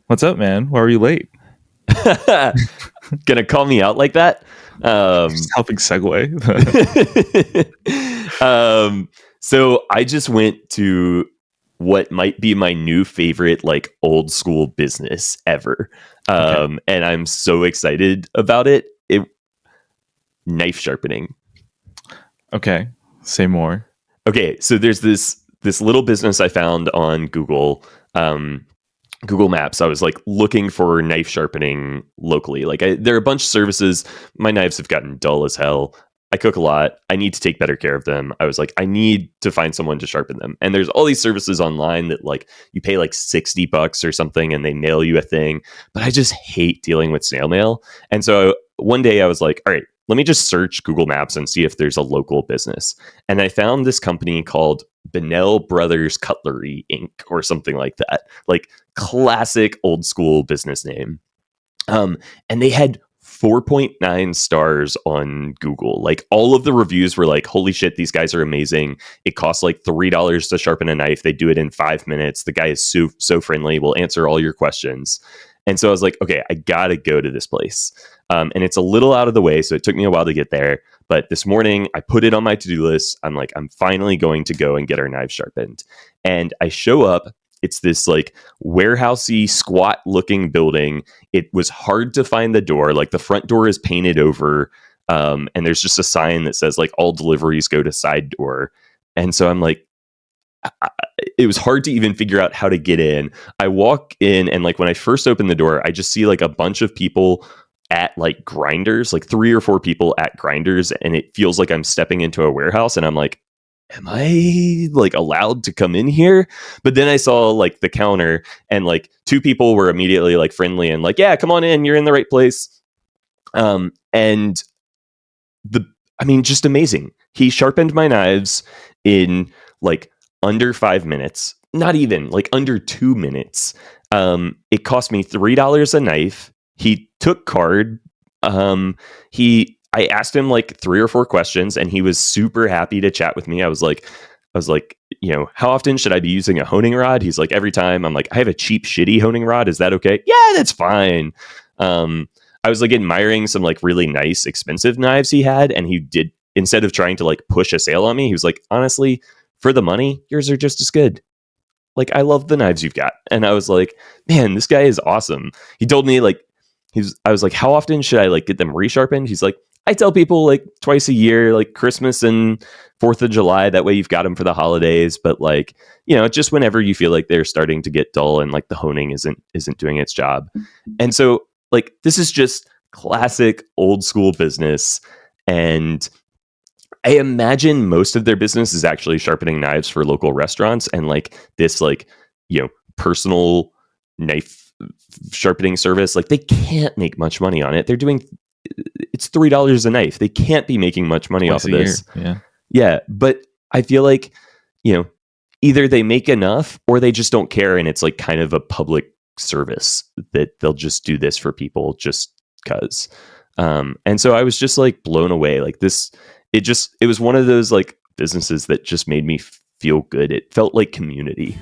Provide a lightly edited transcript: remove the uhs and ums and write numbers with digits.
What's up, man? Why are you late? Gonna call me out like that? Just helping segue. So I just went to what might be my new favorite, like old school business ever. Okay. And I'm so excited about it. Knife sharpening. Okay. Say more. Okay, so there's this little business I found on Google Maps. I was like looking for knife sharpening locally. There are a bunch of services. My knives have gotten dull as hell. I cook a lot. I need to take better care of them. I was like, I need to find someone to sharpen them. And there's all these services online that like you pay like $60 or something and they mail you a thing. But I just hate dealing with snail mail. And so one day I was like, all right, let me just search Google Maps and see if there's a local business. And I found this company called Bennell Brothers Cutlery Inc. or something like that. Like classic old school business name. And they had 4.9 stars on Google. Like all of the reviews were like, holy shit, these guys are amazing. It costs like $3 to sharpen a knife. They do it in 5 minutes. The guy is so friendly, will answer all your questions. And so I was like, okay, I got to go to this place. And it's a little out of the way, so it took me a while to get there. But this morning, I put it on my to-do list. I'm like, I'm finally going to go and get our knives sharpened. And I show up. It's this like warehousey, squat looking building. It was hard to find the door. Like the front door is painted over. And there's just a sign that says like all deliveries go to side door. And so I'm like, it was hard to even figure out how to get in. I walk in and like when I first open the door, I just see like a bunch of people at like grinders, like 3 or 4 people at grinders. And it feels like I'm stepping into a warehouse and I'm like, am I like allowed to come in here? But then I saw like the counter and like 2 people were immediately like friendly and like, yeah, come on in, you're in the right place. And just amazing. He sharpened my knives in like under 5 minutes, not even like under 2 minutes. It cost me $3 a knife. He took card. I asked him like 3 or 4 questions and he was super happy to chat with me. I was like, how often should I be using a honing rod? He's like, every time. I'm like, I have a cheap, shitty honing rod. Is that okay? Yeah, that's fine. I was like admiring some like really nice, expensive knives he had. And he did, instead of trying to like push a sale on me, he was like, honestly, for the money, yours are just as good. Like, I love the knives you've got. And I was like, man, this guy is awesome. He told me like, I was like, how often should I like get them resharpened? He's like, I tell people like twice a year, like Christmas and 4th of July. That way you've got them for the holidays. But like, just whenever you feel like they're starting to get dull and like the honing isn't doing its job. And so like, this is just classic old school business. And I imagine most of their business is actually sharpening knives for local restaurants and like this, like, personal knife sharpening service. Like they can't make much money on it. It's $3 a knife. They can't be making much money off of this. Yeah. But I feel like, either they make enough or they just don't care. And it's like kind of a public service that they'll just do this for people just because. And so I was just like blown away. Like this, it was one of those like businesses that just made me feel good. It felt like community.